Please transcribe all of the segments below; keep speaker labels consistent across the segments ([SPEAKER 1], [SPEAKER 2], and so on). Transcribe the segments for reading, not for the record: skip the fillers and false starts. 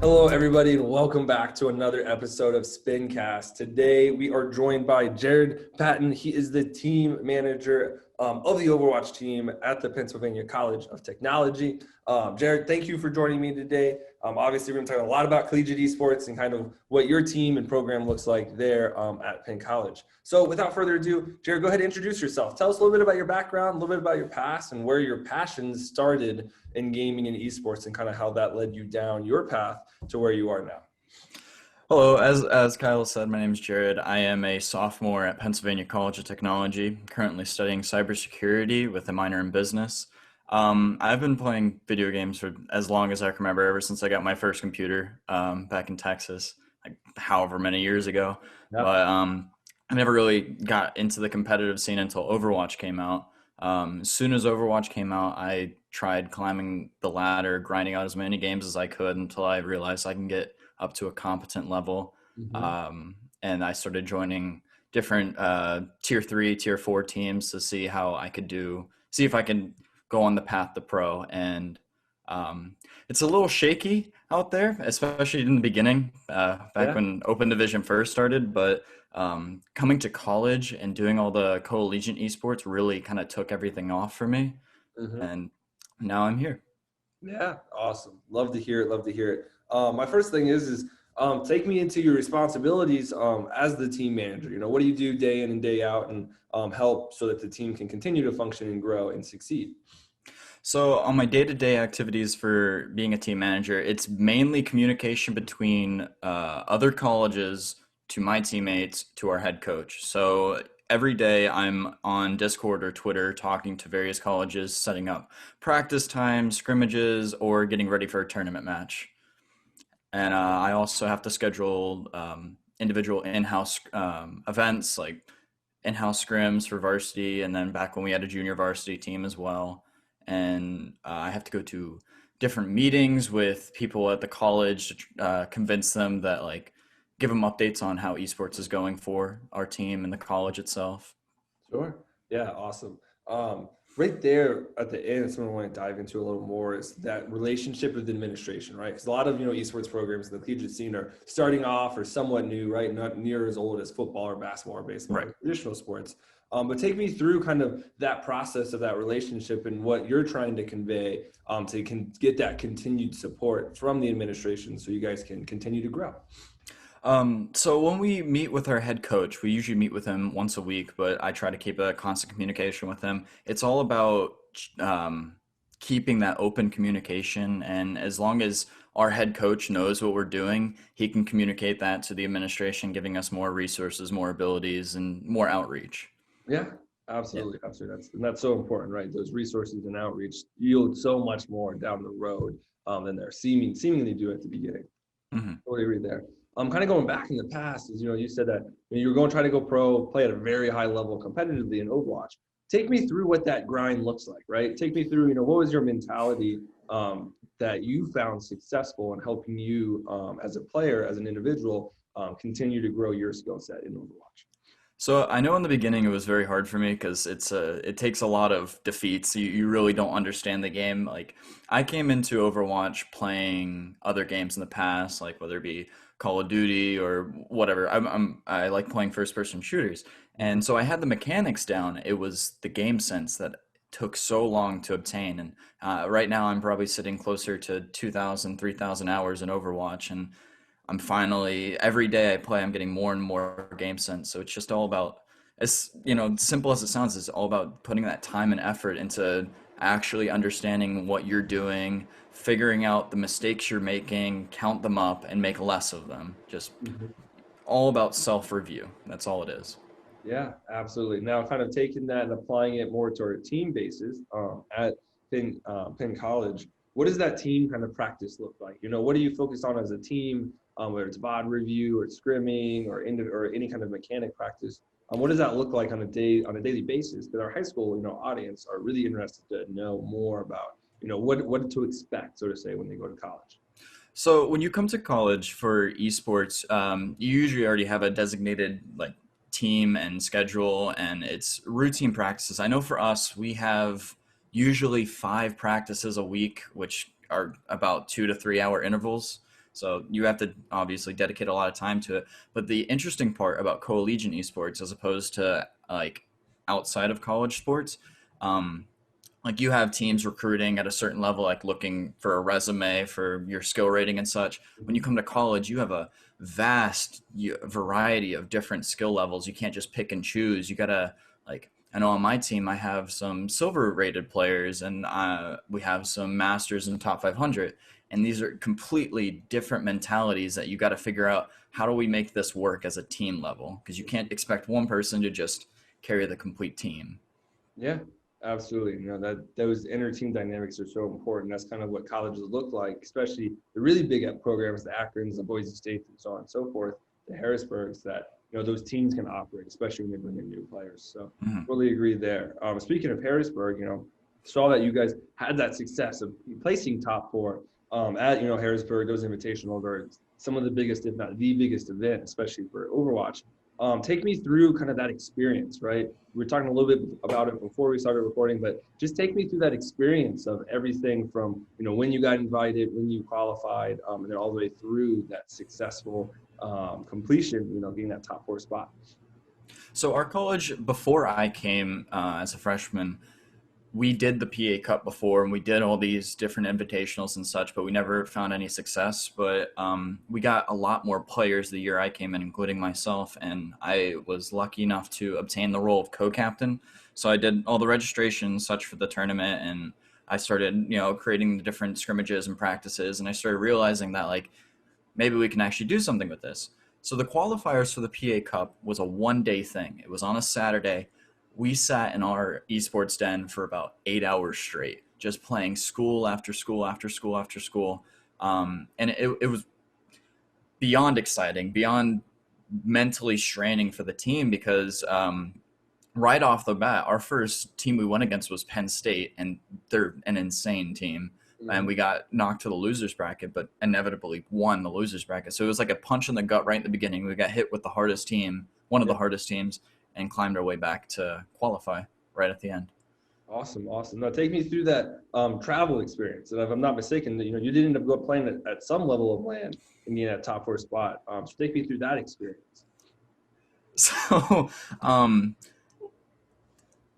[SPEAKER 1] Hello, everybody, and welcome back to another episode of Spincast. Today, we are joined by Jared Patton. He is the team manager of the Overwatch team at the Pennsylvania College of Technology. Jared, thank you for joining me today. Obviously, we're going to talk a lot about collegiate esports and kind of what your team and program looks like there at Penn College. So without further ado, Jared, go ahead and introduce yourself. Tell us a little bit about your background, a little bit about your past, and where your passions started in gaming and esports, and kind of how that led you down your path to where you are now.
[SPEAKER 2] Hello, as Kyle said, my name is Jared. I am a sophomore at Pennsylvania College of Technology, currently studying cybersecurity with a minor in business. I've been playing video games for as long as I can remember, ever since I got my first computer back in Texas, like however many years ago.
[SPEAKER 1] Yep.
[SPEAKER 2] But I never really got into the competitive scene until Overwatch came out. As soon as Overwatch came out, I tried climbing the ladder, grinding out as many games as I could until I realized I can get up to a competent level. And I started joining different tier 3, tier 4 teams to see how I could see if I can go on the path to pro. And it's a little shaky out there, especially in the beginning, back when Open Division first started. But coming to college and doing all the Collegiate Esports really kind of took everything off for me. And now I'm here.
[SPEAKER 1] Yeah, awesome. Love to hear it. Love to hear it. My first thing is take me into your responsibilities as the team manager. What do you do day in and day out, and help so that the team can continue to function and grow and succeed?
[SPEAKER 2] So on my day-to-day activities for being a team manager, it's mainly communication between other colleges to my teammates to our head coach. So every day I'm on Discord or Twitter talking to various colleges, setting up practice times, scrimmages, or getting ready for a tournament match. And I also have to schedule individual in-house events, like in-house scrims for varsity, and then back when we had a junior varsity team as well. And I have to go to different meetings with people at the college to convince them that, like, give them updates on how esports is going for our team and the college itself.
[SPEAKER 1] Sure. Yeah, awesome. Right there at the end, something I want to dive into a little more is that relationship with administration, right? Because a lot of esports programs in the collegiate scene are starting off or somewhat new, right? Not near as old as football or basketball or baseball, right, or traditional sports. But take me through kind of that process of that relationship and what you're trying to convey to get that continued support from the administration so you guys can continue to grow.
[SPEAKER 2] So when we meet with our head coach, we usually meet with him once a week, but I try to keep a constant communication with him. It's all about keeping that open communication, and as long as our head coach knows what we're doing, he can communicate that to the administration, giving us more resources, more abilities, and more outreach.
[SPEAKER 1] Yeah, absolutely. Absolutely. That's so important, right? Those resources and outreach yield so much more down the road than they're seemingly do at the beginning. Totally agree there. Kind of going back in the past is, you said that you were going to try to go pro, play at a very high level competitively in Overwatch. Take me through what that grind looks like, right? Take me through, what was your mentality that you found successful in helping you as a player, as an individual, continue to grow your skill set in Overwatch?
[SPEAKER 2] So I know in the beginning it was very hard for me because it takes a lot of defeats. You really don't understand the game. Like, I came into Overwatch playing other games in the past, like whether it be Call of Duty or whatever. I like playing first person shooters. And so I had the mechanics down. It was the game sense that took so long to obtain. And right now I'm probably sitting closer to 2,000, 3,000 hours in Overwatch, and I'm finally, every day I play, I'm getting more and more game sense. So it's just all about, as simple as it sounds, it's all about putting that time and effort into actually understanding what you're doing, figuring out the mistakes you're making, count them up, and make less of them. Just all about self-review. That's all it is.
[SPEAKER 1] Yeah, absolutely. Now, kind of taking that and applying it more to our team basis at Penn College, what does that team kind of practice look like? What do you focus on as a team, whether it's VOD review or scrimming or any kind of mechanic practice? What does that look like on a daily basis? Because our high school, audience are really interested to know more about, what to expect, so to say, when they go to college.
[SPEAKER 2] So when you come to college for esports, you usually already have a designated team and schedule, and it's routine practices. I know for us, we have usually 5 practices a week, which are about 2 to 3 hour intervals. So you have to obviously dedicate a lot of time to it. But the interesting part about collegiate esports, as opposed to like outside of college sports, um, like you have teams recruiting at a certain level, like looking for a resume for your skill rating and such. When you come to college, you have a vast variety of different skill levels. You can't just pick and choose. You gotta, like, I know on my team I have some silver rated players, and we have some masters in the top 500, and these are completely different mentalities that you got to figure out, how do we make this work as a team level, because you can't expect one person to just carry the complete team.
[SPEAKER 1] Yeah, absolutely. That those inner team dynamics are so important. That's kind of what colleges look like, especially the really big programs, the Akrons, the Boise States, and so on and so forth, the Harrisburgs, that those teams can operate, especially when they bring in new players. So
[SPEAKER 2] Mhm.
[SPEAKER 1] totally agree there. Speaking of Harrisburg, saw that you guys had that success of placing top four at Harrisburg. Those invitationals are some of the biggest, if not the biggest event, especially for Overwatch. Take me through kind of that experience, right? We were talking a little bit about it before we started recording, but just take me through that experience of everything from, when you got invited, when you qualified, and then all the way through that successful completion, getting that top four spot.
[SPEAKER 2] So our college, before I came as a freshman, we did the PA Cup before, and we did all these different invitationals and such, but we never found any success. But we got a lot more players the year I came in, including myself, and I was lucky enough to obtain the role of co-captain. So I did all the registration and such for the tournament, and I started, creating the different scrimmages and practices, and I started realizing that, like, maybe we can actually do something with this. So the qualifiers for the PA Cup was a 1 day thing. It was on a Saturday. We sat in our esports den for about 8 hours straight, just playing school after school after school after school. And it was beyond exciting, beyond mentally straining for the team, because right off the bat, our first team we went against was Penn State, and they're an insane team. And we got knocked to the losers bracket, but inevitably won the losers bracket. So it was like a punch in the gut right in the beginning. We got hit with the hardest team, one of the hardest teams, and climbed our way back to qualify right at the end.
[SPEAKER 1] Awesome, awesome. Now take me through that travel experience. And if I'm not mistaken, you did end up playing at some level of land and getting that top four spot. So take me through that experience.
[SPEAKER 2] So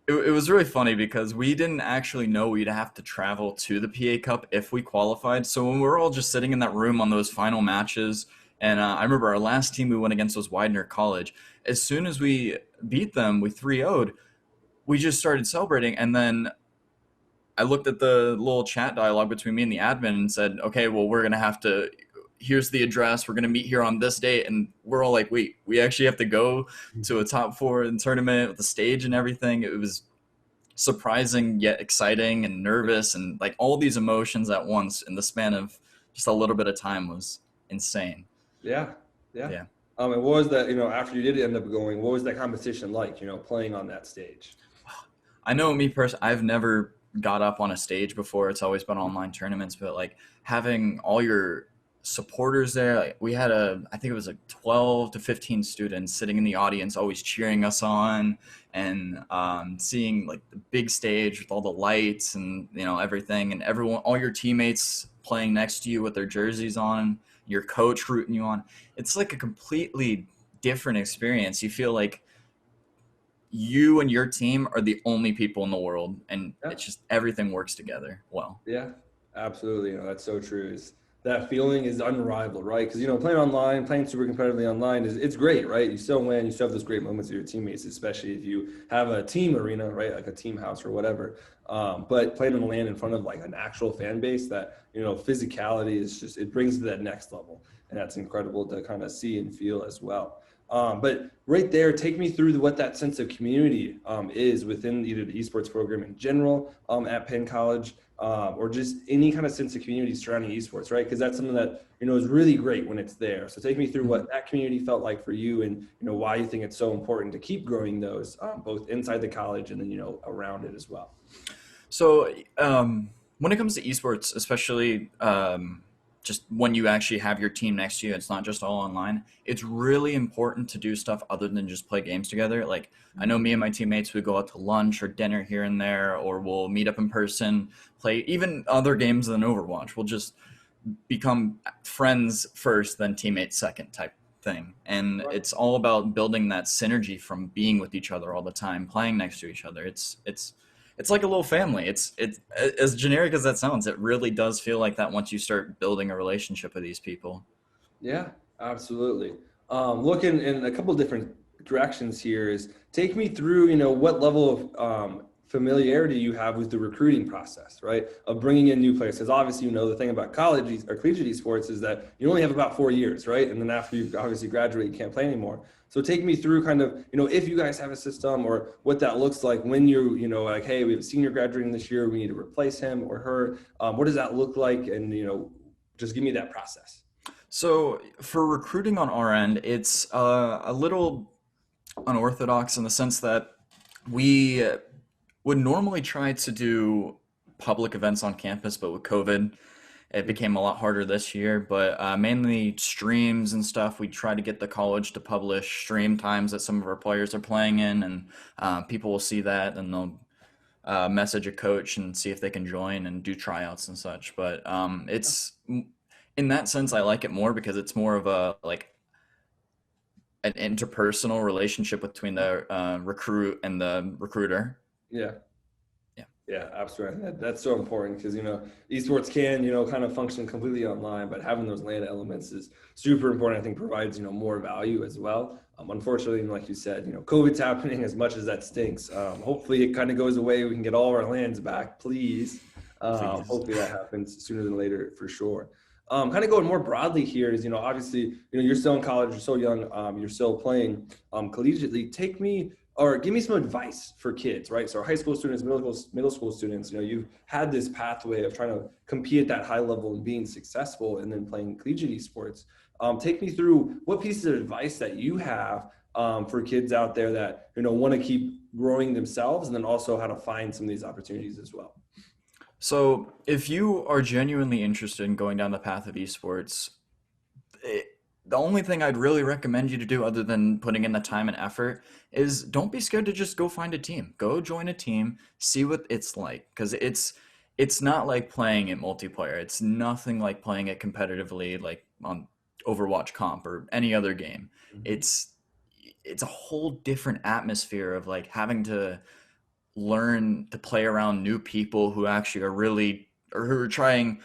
[SPEAKER 2] it was really funny because we didn't actually know we'd have to travel to the PA Cup if we qualified. So when we were all just sitting in that room on those final matches, and I remember our last team we went against was Widener College. As soon as we beat them, we 3-0'd, we just started celebrating. And then I looked at the little chat dialogue between me and the admin and said, okay, well, we're going to have to, here's the address. We're going to meet here on this date. And we're all like, wait, we actually have to go to a top four in tournament with the stage and everything. It was surprising yet exciting and nervous, and like all these emotions at once in the span of just a little bit of time was insane.
[SPEAKER 1] Yeah, yeah.
[SPEAKER 2] Yeah.
[SPEAKER 1] And what was that, after you did end up going, what was that competition like, playing on that stage?
[SPEAKER 2] I know me personally, I've never got up on a stage before. It's always been online tournaments, but like having all your supporters there, like we had I think it was like 12 to 15 students sitting in the audience, always cheering us on, and seeing like the big stage with all the lights and everything, and everyone, all your teammates playing next to you with their jerseys on, your coach rooting you on. It's like a completely different experience. You feel like you and your team are the only people in the world, and
[SPEAKER 1] Yeah.
[SPEAKER 2] it's just everything works together well.
[SPEAKER 1] Yeah, absolutely. That's so true. That feeling is unrivaled, right? Because playing online, playing super competitively online it's great, right? You still win, you still have those great moments with your teammates, especially if you have a team arena, right? Like a team house or whatever. But playing on the land in front of like an actual fan base, that physicality is just, it brings to that next level, and that's incredible to kind of see and feel as well. But right there, take me through what that sense of community is within either the esports program in general at Penn College, or just any kind of sense of community surrounding esports, right? Because that's something that is really great when it's there. So take me through what that community felt like for you, and why you think it's so important to keep growing those both inside the college and then around it as well.
[SPEAKER 2] So when it comes to esports, especially just when you actually have your team next to you, it's not just all online. It's really important to do stuff other than just play games together. Like I know me and my teammates, we go out to lunch or dinner here and there, or we'll meet up in person, play even other games than Overwatch. We'll just become friends first, then teammates second type thing. And it's all about building that synergy from being with each other all the time, playing next to each other. It's like a little family. It's as generic as that sounds. It really does feel like that once you start building a relationship with these people.
[SPEAKER 1] Yeah, absolutely. Looking in a couple different directions here is take me through, what level of familiarity you have with the recruiting process, right? Of bringing in new players. Because obviously, the thing about college or collegiate esports is that you only have about 4 years, right? And then after you obviously graduate, you can't play anymore. So take me through kind of, if you guys have a system or what that looks like when you're, like, hey, we have a senior graduating this year, we need to replace him or her. What does that look like? And, just give me that process.
[SPEAKER 2] So for recruiting on our end, it's a little unorthodox in the sense that we would normally try to do public events on campus, but with COVID, it became a lot harder this year. But mainly streams and stuff. We try to get the college to publish stream times that some of our players are playing in, and people will see that and they'll message a coach and see if they can join and do tryouts and such. But it's in that sense, I like it more because it's more of a like an interpersonal relationship between the recruit and the recruiter.
[SPEAKER 1] Yeah.
[SPEAKER 2] Yeah.
[SPEAKER 1] Yeah, absolutely. That's so important because, esports can, kind of function completely online, but having those LAN elements is super important. I think provides, more value as well. Unfortunately, like you said, COVID's happening as much as that stinks. Hopefully it kind of goes away. We can get all of our LANs back, please.
[SPEAKER 2] Please.
[SPEAKER 1] Hopefully that happens sooner than later for sure. Kind of going more broadly here is, obviously, you're still in college, you're so young, you're still playing collegiately. Take me or give me some advice for kids, right? So high school students, middle school students, you've had this pathway of trying to compete at that high level and being successful and then playing collegiate esports. Take me through what pieces of advice that you have for kids out there that, want to keep growing themselves and then also how to find some of these opportunities as well.
[SPEAKER 2] So if you are genuinely interested in going down the path of esports, it, the only thing I'd really recommend you to do other than putting in the time and effort is don't be scared to just go find a team. Go join a team, see what it's like because it's not like playing it multiplayer. It's nothing like playing it competitively like on Overwatch comp or any other game.
[SPEAKER 1] Mhm.
[SPEAKER 2] It's it's a whole different atmosphere of like having to learn to play around new people who actually are really or who are trying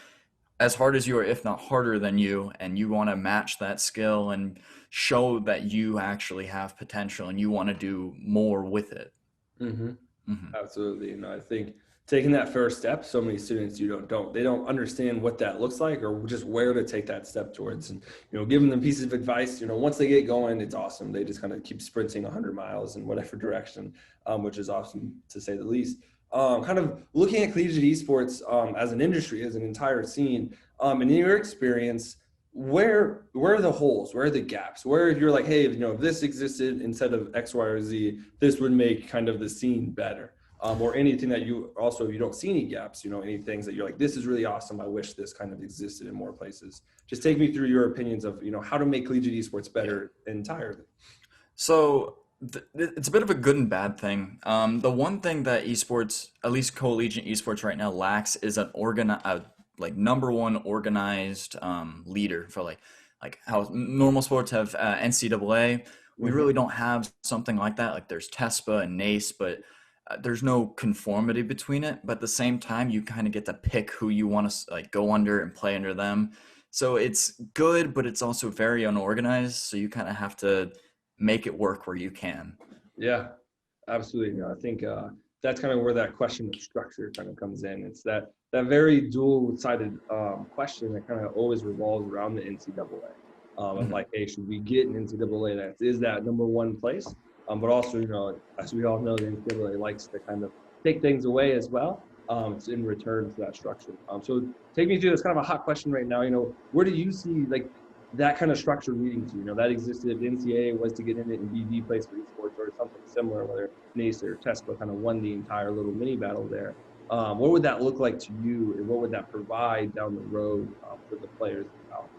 [SPEAKER 2] as hard as you are, if not harder than you, and you want to match that skill and show that you actually have potential and you want to do more with it.
[SPEAKER 1] Mm-hmm.
[SPEAKER 2] Hmm.
[SPEAKER 1] Absolutely. I think taking that first step, so many students they don't understand what that looks like or just where to take that step towards. And giving them pieces of advice, once they get going, it's awesome. They just kind of keep sprinting 100 miles in whatever direction, which is awesome to say the least. Kind of looking at collegiate esports as an industry, as an entire scene, and in your experience, where are the holes? Where are the gaps? Where you're like, hey, if this existed instead of X, Y, or Z, this would make kind of the scene better. Or anything that you also, if you don't see any gaps, any things that you're like, this is really awesome. I wish this kind of existed in more places. Just take me through your opinions of, how to make collegiate esports better entirely.
[SPEAKER 2] So it's a bit of a good and bad thing. The one thing that esports, at least collegiate esports right now, lacks is an like number one organized leader for like how normal sports have NCAA. We
[SPEAKER 1] Mhm.
[SPEAKER 2] really don't have something like that. Like there's TESPA and NACE, but there's no conformity between it. But at the same time, you kind of get to pick who you want to like go under and play under them. So it's good, but it's also very unorganized. So you kind of have to make it work where you can.
[SPEAKER 1] Yeah, absolutely. I think that's kind of where that question of structure kind of comes in. It's that very dual-sided question that kind of always revolves around the NCAA. Of
[SPEAKER 2] Mhm.
[SPEAKER 1] like, hey, should we get an NCAA that is that number one place? But also, as we all know, the NCAA likes to kind of take things away as well in return for that structure. So take me through this kind of a hot question right now. Where do you see like that kind of structure leading to? That existed if the NCAA was to get in it and be the place for esports or something similar, whether NACE or TESPA kind of won the entire little mini battle there. What would that look like to you, and what would that provide down the road for the players involved?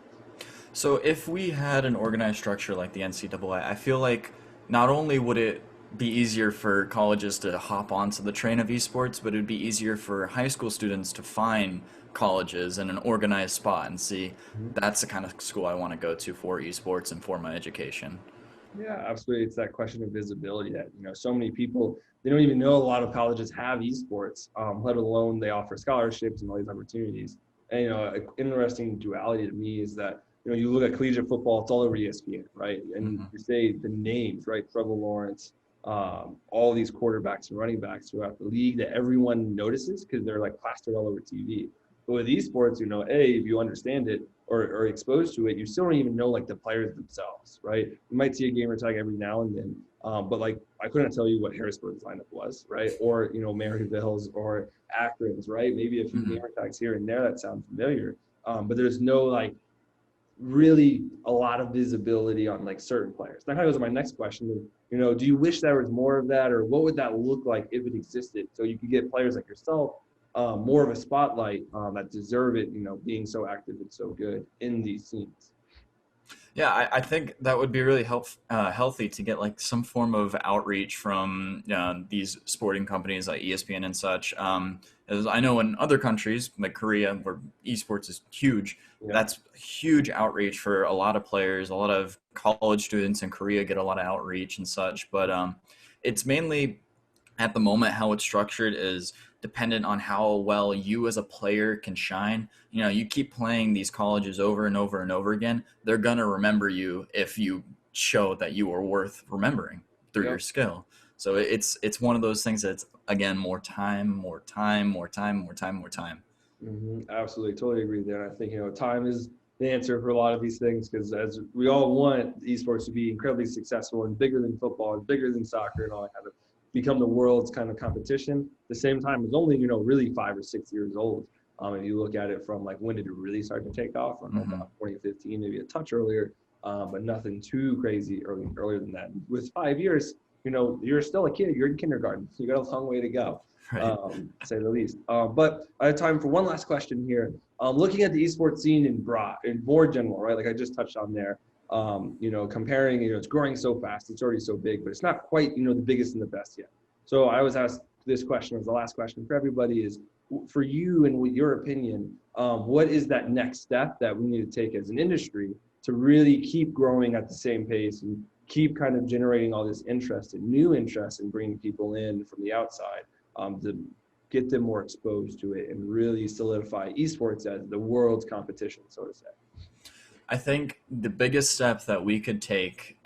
[SPEAKER 2] So if we had an organized structure like the NCAA, I feel like not only would it be easier for colleges to hop onto the train of esports, but it would be easier for high school students to find colleges in an organized spot and see that's the kind of school I want to go to for esports and for my education.
[SPEAKER 1] Yeah, absolutely. It's that question of visibility that, so many people, they don't even know a lot of colleges have esports, let alone they offer scholarships and all these opportunities. And, an interesting duality to me is that, you look at collegiate football, it's all over ESPN, right? And
[SPEAKER 2] Hmm.
[SPEAKER 1] you say the names, right? Trevor Lawrence, all these quarterbacks and running backs throughout the league that everyone notices because they're like plastered all over TV. But with esports, if you understand it or exposed to it, you still don't even know like the players themselves, right? You might see a gamer tag every now and then, but like I couldn't tell you what Harrisburg's lineup was, right? Or Maryville's or Akron's, right? Maybe a few
[SPEAKER 2] Hmm.
[SPEAKER 1] gamer tags here and there that sound familiar, but there's no like really a lot of visibility on like certain players. That kind of goes to my next question. Do you wish there was more of that, or what would that look like if it existed? So you could get players like yourself more of a spotlight that deserve it. Being so active and so good in these scenes.
[SPEAKER 2] Yeah, I think that would be really healthy to get like some form of outreach from these sporting companies like ESPN and such. As I know in other countries like Korea, where esports is huge,
[SPEAKER 1] Yeah.
[SPEAKER 2] that's huge outreach for a lot of players. A lot of college students in Korea get a lot of outreach and such. But it's mainly at the moment how it's structured is dependent on how well you as a player can shine. You keep playing these colleges over and over and over again, they're going to remember you if you show that you are worth remembering through your
[SPEAKER 1] Yep.
[SPEAKER 2] skill. So it's one of those things that's again more time, more time, more time, more time, more time.
[SPEAKER 1] Absolutely, totally agree there. I think time is the answer for a lot of these things because as we all want esports to be incredibly successful and bigger than football and bigger than soccer and all that kind of become the world's kind of competition. At the same time, it's only really 5 or 6 years old. If you look at it from like when did it really start to take off? I don't know,
[SPEAKER 2] Hmm.
[SPEAKER 1] about 2015, maybe a touch earlier, but nothing too crazy earlier than that. With 5 years, you're still a kid. You're in kindergarten. You got a long way to go,
[SPEAKER 2] Right.
[SPEAKER 1] to say the least. But I have time for one last question here. Looking at the esports scene in more general, right? Like I just touched on there. Comparing, it's growing so fast, it's already so big, but it's not quite, the biggest and the best yet. So I always ask this question as the last question for everybody is for you and with your opinion, what is that next step that we need to take as an industry to really keep growing at the same pace and keep kind of generating all this interest and new interest and bringing people in from the outside to get them more exposed to it and really solidify esports as the world's competition, so to say.
[SPEAKER 2] I think the biggest step that we could take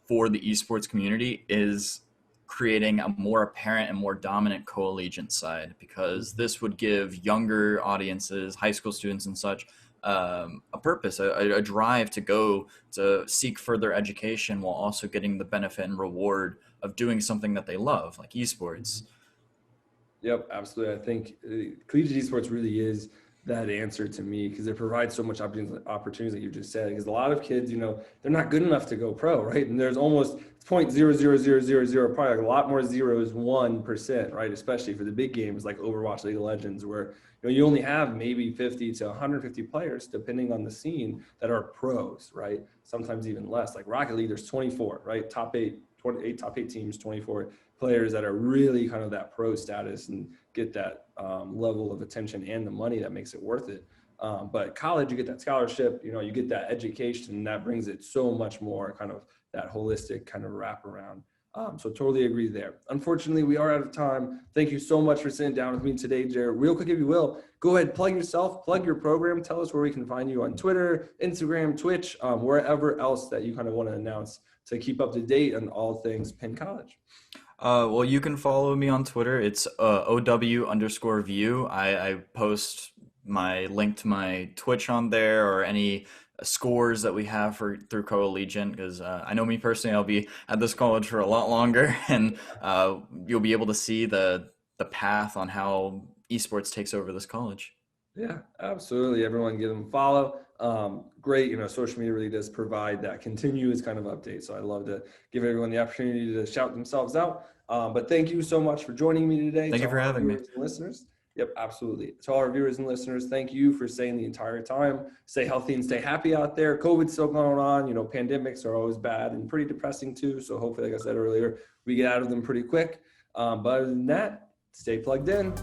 [SPEAKER 2] for the esports community is creating a more apparent and more dominant collegiate side, because this would give younger audiences, high school students and such, a purpose, a drive to go to seek further education while also getting the benefit and reward of doing something that they love, like esports.
[SPEAKER 1] Yep, absolutely. I think collegiate esports really is that answer to me because it provides so much opportunities that you just said. Because a lot of kids, they're not good enough to go pro, right? And there's almost 0.00000, probably like a lot more zeros, 1%, right? Especially for the big games like Overwatch, League of Legends, where you only have maybe 50 to 150 players, depending on the scene, that are pros, right? Sometimes even less. Like Rocket League, there's 24, right? Top eight, 28 top eight teams, 24 players that are really kind of that pro status and get that level of attention and the money that makes it worth it. But college, you get that scholarship, you get that education, and that brings it so much more kind of that holistic kind of wraparound. So totally agree there. Unfortunately, we are out of time. Thank you so much for sitting down with me today, Jared. Real quick, if you will, go ahead, plug yourself, plug your program. Tell us where we can find you on Twitter, Instagram, Twitch, wherever else that you kind of want to announce to keep up to date on all things Penn College.
[SPEAKER 2] Well, you can follow me on Twitter. It's OW_view. I post my link to my Twitch on there, or any scores that we have for through Collegiate, because I know me personally, I'll be at this college for a lot longer, and you'll be able to see the path on how esports takes over this college.
[SPEAKER 1] Yeah, absolutely. Everyone give them a follow. Great, social media really does provide that continuous kind of update. So I love to give everyone the opportunity to shout themselves out. But thank you so much for joining me today
[SPEAKER 2] Thank
[SPEAKER 1] to
[SPEAKER 2] you for
[SPEAKER 1] all our
[SPEAKER 2] having me.
[SPEAKER 1] viewers and listeners. Yep, absolutely. To all our viewers and listeners, thank you for staying the entire time. Stay healthy and stay happy out there. COVID's still going on. You know, pandemics are always bad and pretty depressing too. So hopefully, like I said earlier, we get out of them pretty quick. But other than that, stay plugged in.